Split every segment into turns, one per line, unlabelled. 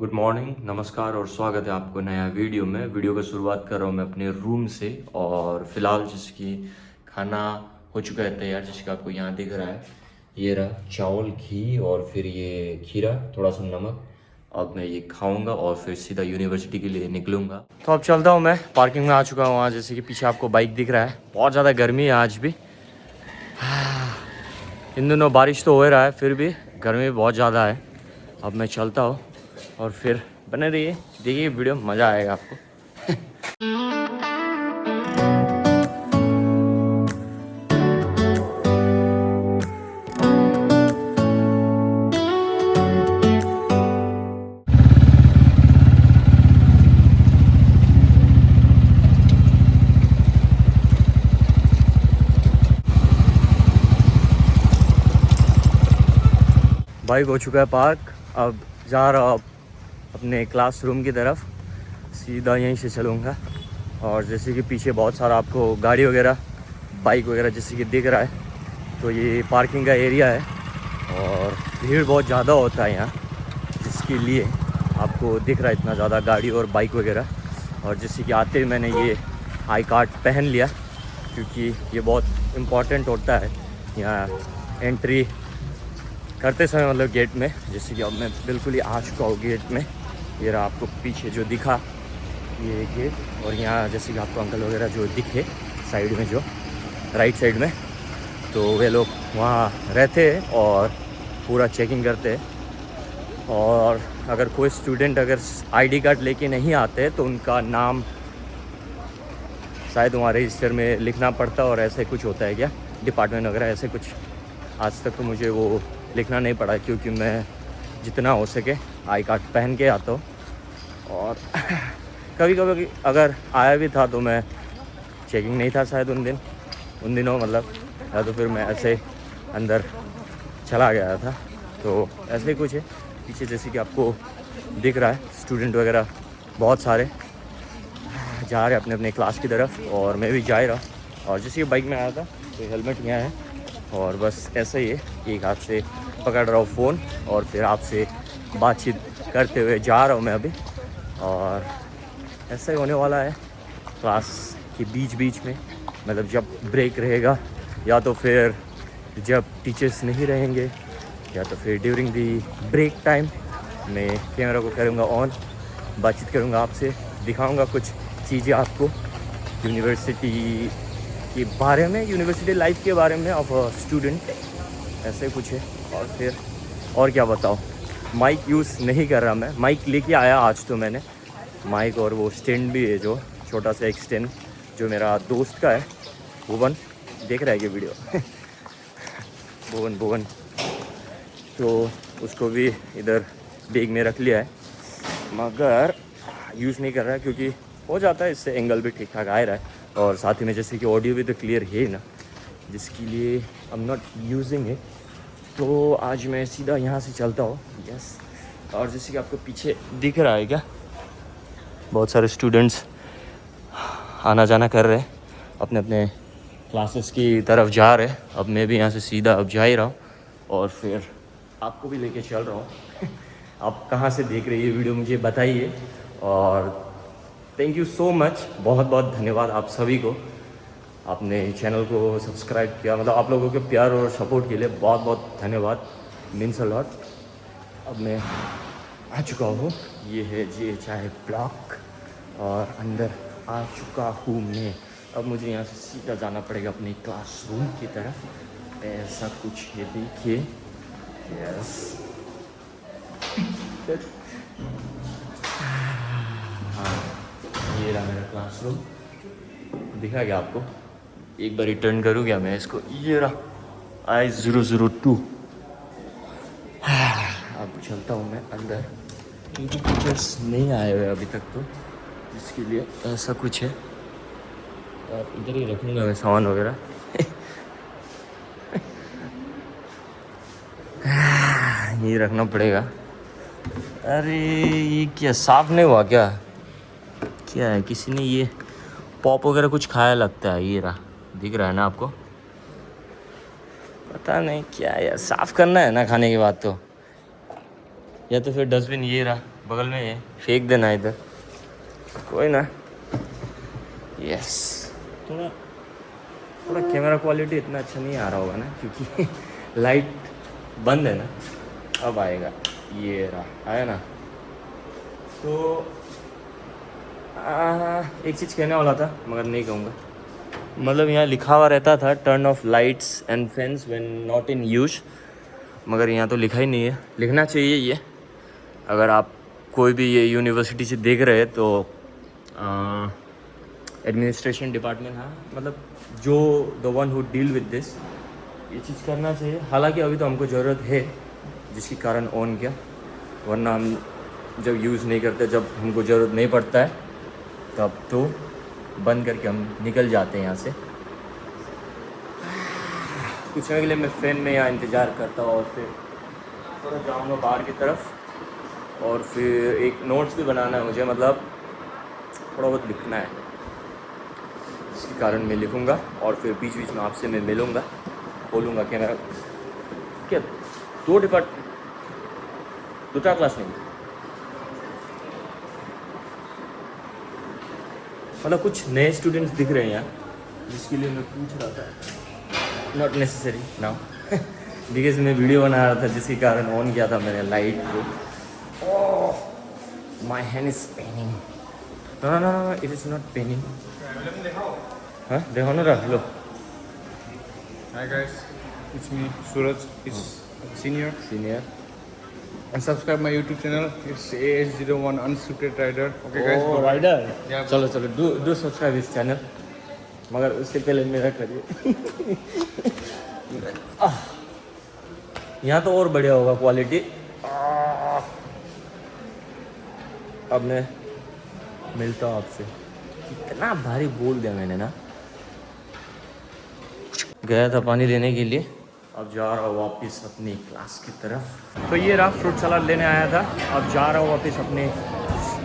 Good morning, नमस्कार और स्वागत है आपको नया वीडियो में। वीडियो का शुरुआत कर रहा हूँ मैं अपने रूम से और फिलहाल जिसकी खाना हो चुका है तैयार, जिसका आपको यहाँ दिख रहा है। ये रहा चावल, घी और फिर ये खीरा, थोड़ा सा नमक। अब मैं ये खाऊंगा और फिर सीधा यूनिवर्सिटी के लिए निकलूँगा। तो अब चलता हूँ, मैं पार्किंग में आ चुका हूँ। वहाँ जैसे कि पीछे आपको बाइक दिख रहा है। बहुत ज़्यादा गर्मी है आज भी। इन दिनों बारिश तो हो रहा है, फिर भी गर्मी बहुत ज़्यादा है। अब मैं चलता हूँ और फिर बने रहिए, देखिए वीडियो, मज़ा आएगा आपको। बाइक हो चुका है पार्क। अब जा रहा हूँ अपने क्लासरूम की तरफ। सीधा यहीं से चलूँगा। और जैसे कि पीछे बहुत सारा आपको गाड़ी वगैरह, बाइक वगैरह जैसे कि दिख रहा है, तो ये पार्किंग का एरिया है और भीड़ बहुत ज़्यादा होता है यहाँ, जिसके लिए आपको दिख रहा है इतना ज़्यादा गाड़ी और बाइक वगैरह। और जैसे कि आते ही मैंने ये आई कार्ड पहन लिया, क्योंकि ये बहुत इम्पॉर्टेंट होता है यहाँ एंट्री करते समय, मतलब गेट में। जैसे कि अब मैं बिल्कुल ही आ चुका हूँ गेट में। ये रहा आपको पीछे जो दिखा ये गेट। और यहाँ जैसे कि आपको अंकल वगैरह जो दिखे साइड में, जो राइट साइड में, तो वे लोग वहाँ रहते हैं और पूरा चेकिंग करते हैं। और अगर कोई स्टूडेंट अगर आईडी कार्ड लेके नहीं आते तो उनका नाम शायद वहाँ रजिस्टर में लिखना पड़ता, और ऐसे कुछ होता है क्या डिपार्टमेंट वगैरह, ऐसे कुछ। आज तक तो मुझे वो लिखना नहीं पड़ा, क्योंकि मैं जितना हो सके आई कार्ड पहन के आता हूँ। और कभी कभी अगर आया भी था तो मैं चेकिंग नहीं था शायद उन दिनों, मतलब, या तो फिर मैं ऐसे अंदर चला गया था। तो ऐसे ही कुछ है। पीछे जैसे कि आपको दिख रहा है स्टूडेंट वगैरह बहुत सारे जा रहे हैं अपने अपने क्लास की तरफ, और मैं भी जा ही रहा हूँ। और जैसे कि बाइक में आया था तो हेलमेट यहाँ है, और बस ऐसा ही है, एक हाथ से पकड़ रहा हूँ फ़ोन और फिर आपसे बातचीत करते हुए जा रहा हूँ मैं अभी। और ऐसा ही होने वाला है क्लास के बीच बीच में, मतलब जब ब्रेक रहेगा, या तो फिर जब टीचर्स नहीं रहेंगे, या तो फिर ड्यूरिंग दी ब्रेक टाइम मैं कैमरा को करूँगा ऑन, बातचीत करूँगा आपसे, दिखाऊँगा कुछ चीज़ें आपको यूनिवर्सिटी के बारे में, यूनिवर्सिटी लाइफ के बारे में ऑफ अ स्टूडेंट, ऐसे कुछ है। और फिर और क्या बताओ, माइक यूज़ नहीं कर रहा मैं, माइक लेके आया आज तो मैंने माइक, और वो स्टैंड भी है, जो छोटा सा एक स्टैंड जो मेरा दोस्त का है, भुवन देख रहा है ये वीडियो भुवन, तो उसको भी इधर बैग में रख लिया है, मगर यूज़ नहीं कर रहा है, क्योंकि हो जाता है इससे एंगल भी ठीक ठाक आ रहा है, और साथ ही में जैसे कि ऑडियो भी तो क्लियर है ना, जिसके लिए I am not using it. तो आज मैं सीधा यहाँ से चलता हूँ। यस। और जैसे कि आपको पीछे दिख रहा है क्या, बहुत सारे स्टूडेंट्स आना जाना कर रहे हैं, अपने अपने क्लासेस की तरफ जा रहे हैं। अब मैं भी यहाँ से सीधा अब जा ही रहा हूँ, और फिर आपको भी लेके चल रहा हूँ आप कहाँ से देख रही है वीडियो मुझे बताइए। और थैंक यू सो मच, बहुत बहुत धन्यवाद आप सभी को, आपने चैनल को सब्सक्राइब किया, मतलब आप लोगों के प्यार और सपोर्ट के लिए बहुत बहुत धन्यवाद, मीन्स अ लॉट। अब मैं आ चुका हूँ, ये है जी चाहे ब्लॉक, और अंदर आ चुका हूँ मैं। अब मुझे यहाँ से सीधा जाना पड़ेगा अपने क्लासरूम की तरफ, ऐसा कुछ है, देखिए। यस, हाँ, ये रहा मेरा क्लासरूम, दिखा गया आपको। एक बार रिटर्न करूँ क्या मैं इसको, ये रहा I002। अब चलता हूँ मैं अंदर, क्योंकि टीचर्स नहीं आए हुए अभी तक, तो इसके लिए ऐसा कुछ है। और इधर ही रखूँगा मैं सामान वगैरह ये रखना पड़ेगा। अरे ये क्या साफ नहीं हुआ क्या, क्या है, किसी ने ये पॉप वगैरह कुछ खाया लगता है। ये रहा, दिख रहा है ना आपको, पता नहीं क्या है यार, साफ़ करना है ना खाने के बाद तो, या तो फिर डस्टबिन ये रहा, बगल में है, फेंक देना इधर, कोई ना। यस, थोड़ा थोड़ा कैमरा क्वालिटी इतना अच्छा नहीं आ रहा होगा ना, क्योंकि लाइट बंद है ना। अब आएगा, ये रहा, आया ना। तो एक चीज़ कहने वाला था मगर नहीं कहूँगा। मतलब यहाँ लिखा हुआ रहता था turn off lights and fans when not in use, मगर यहाँ तो लिखा ही नहीं है। लिखना चाहिए ये। अगर आप कोई भी ये यूनिवर्सिटी से देख रहे हैं तो एडमिनिस्ट्रेशन डिपार्टमेंट, हाँ मतलब जो the one who deal with this, ये चीज़ करना चाहिए। हालांकि अभी तो हमको ज़रूरत है, जिसके कारण ऑन किया, वरना हम जब यूज़ नहीं करते, जब हमको ज़रूरत नहीं पड़ता है, तब तो बंद करके हम निकल जाते हैं यहाँ से। कुछ समय के लिए मैं फैन में यहाँ इंतज़ार करता हूँ और फिर थोड़ा जाऊँगा बाहर की तरफ, और फिर एक नोट्स भी बनाना है मुझे, मतलब थोड़ा बहुत लिखना है, इसके कारण मैं लिखूँगा। और फिर बीच बीच में आपसे मैं मिलूँगा, बोलूँगा कि मेरा क्या दूसरा क्लास नहीं, मतलब कुछ नए स्टूडेंट्स दिख रहे हैं यहाँ, जिसके लिए मैं पूछ रहा था। नॉट नेसेसरी नाउ बिकॉज मैं वीडियो बना रहा था, जिसके कारण ऑन किया था मैंने लाइट को। Oh my hand is paining. No no no, it is not paining. हाँ देखो ना, रख लो।
Hi guys, it's me Suraj, it's senior. And subscribe my YouTube channel. It's AH01 Unscripted Rider. Okay guys.
Oh, Rider.
Yeah.
चलो do subscribe इस channel, मगर उससे पहले मेरा करिए। यहाँ तो और बढ़िया होगा क्वालिटी। अब मैं मिलता हूँ आपसे। कितना भारी बोल दिया मैंने ना। गया था पानी लेने के लिए, अब जा रहा हूँ वापस अपनी क्लास की तरफ। तो ये रहा, फ्रूट सलाद लेने आया था, अब जा रहा हूँ वापस अपने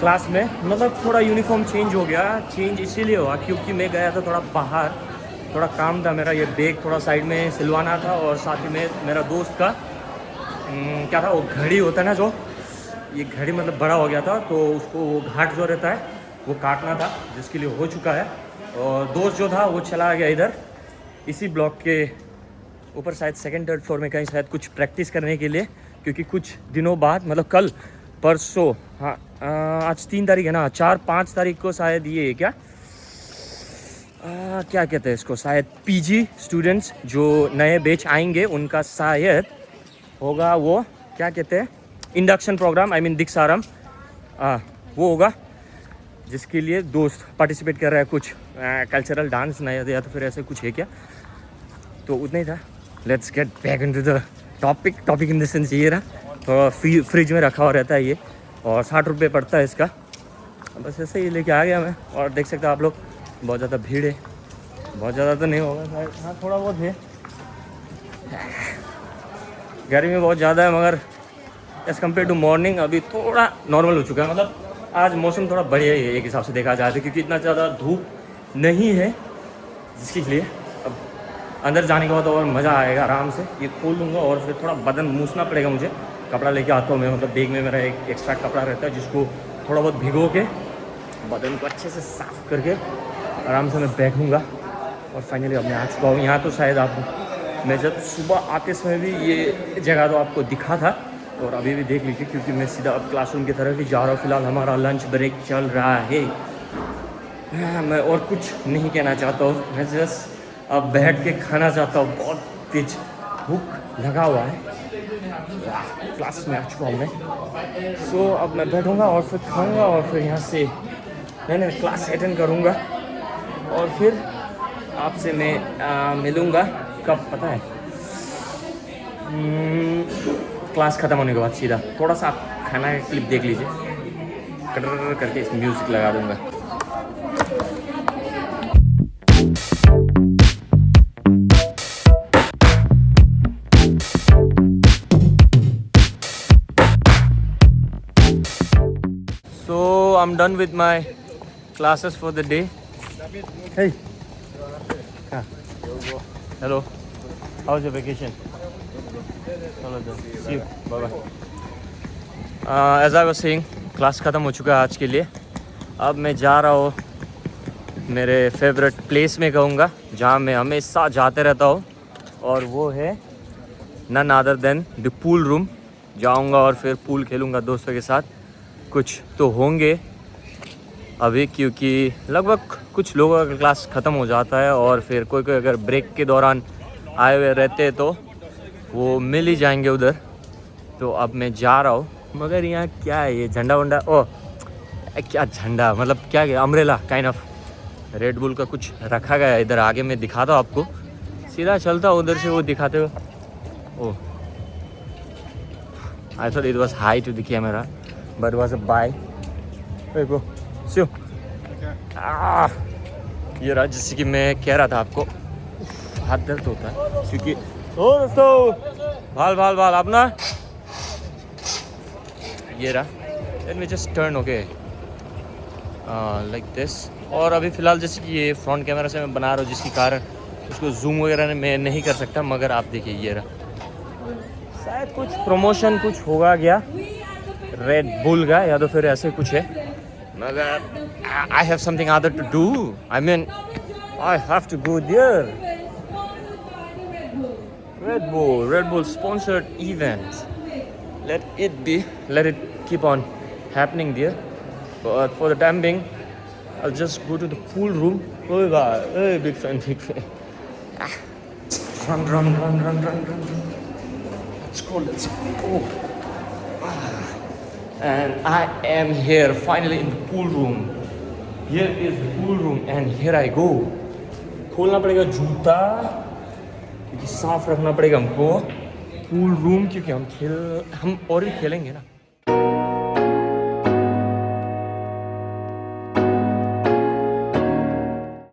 क्लास में। मतलब थोड़ा यूनिफॉर्म चेंज हो गया। चेंज इसीलिए हुआ क्योंकि मैं गया था थोड़ा बाहर, थोड़ा काम था मेरा। ये बैग थोड़ा साइड में सिलवाना था, और साथ ही में मेरा दोस्त का क्या था, वो घड़ी होता है ना, जो ये घड़ी मतलब बड़ा हो गया था, तो उसको वो घाट जो रहता है वो काटना था, जिसके लिए हो चुका है। और दोस्त जो था वो चला गया इधर इसी ब्लॉक के ऊपर, शायद सेकंड थर्ड फ्लोर में कहीं, शायद कुछ प्रैक्टिस करने के लिए, क्योंकि कुछ दिनों बाद, मतलब कल परसों, हाँ आज 3 तारीख है ना, 4-5 तारीख को शायद ये क्या क्या कहते हैं इसको, शायद पीजी स्टूडेंट्स जो नए बैच आएंगे उनका शायद होगा वो क्या कहते हैं, इंडक्शन प्रोग्राम, आई मीन दीक्षारम, वो होगा, जिसके लिए दोस्त पार्टिसिपेट कर रहा है। कुछ कल्चरल डांस नया या तो फिर ऐसे कुछ है क्या, तो उतना ही था। Let's get back into the topic in the sense ये रहा। तो फ्रिज में रखा हुआ रहता है ये, और 60 रुपये पड़ता है इसका। बस ऐसे ही लेके आ गया मैं, और देख सकते हो आप लोग, बहुत ज़्यादा भीड़ है। बहुत ज़्यादा तो नहीं होगा शायद, हाँ थोड़ा बहुत है। गर्मी बहुत ज़्यादा है, मगर एज़ कम्पेयर टू मॉर्निंग अभी थोड़ा नॉर्मल हो चुका है। मतलब आज मौसम थोड़ा बढ़िया ही है एक हिसाब से देखा जाए तो, क्योंकि इतना ज़्यादा धूप नहीं है, जिसके लिए अब अंदर जाने के बाद और मज़ा आएगा। आराम से ये खोल लूँगा और फिर थोड़ा बदन मूसना पड़ेगा मुझे। कपड़ा लेके आता हूँ मैं, मतलब बैग में मेरा एक एक्स्ट्रा कपड़ा रहता है, जिसको थोड़ा बहुत भिगो के बदन को अच्छे से साफ़ करके आराम से मैं बैठूँगा। और फाइनली अब मैं आ चुका हूँ यहाँ। तो शायद आप, मैं जब सुबह आते समय भी ये जगह तो आपको दिखा था, और अभी भी देख लीजिए, क्योंकि मैं सीधा अब क्लासरूम की तरफ ही जा रहा हूँ। फिलहाल हमारा लंच ब्रेक चल रहा है। मैं और कुछ नहीं कहना चाहता हूँ, मैं जस्ट अब बैठ के खाना चाहता हूँ। बहुत तेज भूख लगा हुआ है। क्लास में आ चुका हूँ मैं। सो अब मैं बैठूँगा और फिर खाऊँगा, और फिर यहाँ से मैंने क्लास अटेंड करूँगा, और फिर आपसे मैं मिलूँगा कब पता है, क्लास ख़त्म होने के बाद सीधा। थोड़ा सा आप खाना का क्लिप देख लीजिए, कटर करके इस म्यूज़िक लगा दूँगा। So I'm done with my classes for the day. Hey. Hello. How was your vacation? Hello. See you. Bye bye. As I was saying, class ख़त्म हो चुका है आज के लिए। अब मैं जा रहा हूँ मेरे फेवरेट प्लेस में कहूँगा, जहाँ मैं हमेशा जाते रहता हूँ, और वो है none other than the pool room. जाऊँगा और फिर पूल खेलूँगा दोस्तों के साथ। कुछ तो होंगे अभी, क्योंकि लगभग कुछ लोगों का क्लास ख़त्म हो जाता है, और फिर कोई कोई अगर ब्रेक के दौरान आए हुए रहते हैं तो वो मिल ही जाएंगे उधर। तो अब मैं जा रहा हूँ, मगर यहाँ क्या है ये झंडा वंडा, ओह क्या झंडा, मतलब क्या क्या umbrella kind of red bull का कुछ रखा गया है इधर आगे। मैं दिखाता हूँ आपको, सीधा चलता हूँ उधर से वो दिखाते हुए। Oh I thought it was hi to the camera but was a bye. देखो स्यो ये रहा, जैसे कि मैं कह रहा था आपको, हाथ दर्द होता है क्योंकि ओ दोस्तों भाल भाल भाल अपना ये रहा। Let me just turn okay like this. और अभी फ़िलहाल जैसे कि ये फ्रंट कैमरा से मैं बना रहा हूँ, जिसके कारण उसको जूम वगैरह मैं नहीं कर सकता, मगर आप देखिए ये रहा। शायद कुछ प्रमोशन कुछ होगा क्या रेड बुल का, या तो फिर ऐसे कुछ है, मगर I have something other to do. I mean I have to go there. Red Bull sponsored event. Let it keep on happening there. But for the time being, I'll just go to the pool room. Oh God, hey, big fan. Run. Let's go. And I am here finally in the pool room. Here is the pool room and here I go. खोलना पड़ेगा जूता, क्योंकि साफ रखना पड़ेगा हमको pool room, क्योंकि हम और भी खेलेंगे ना।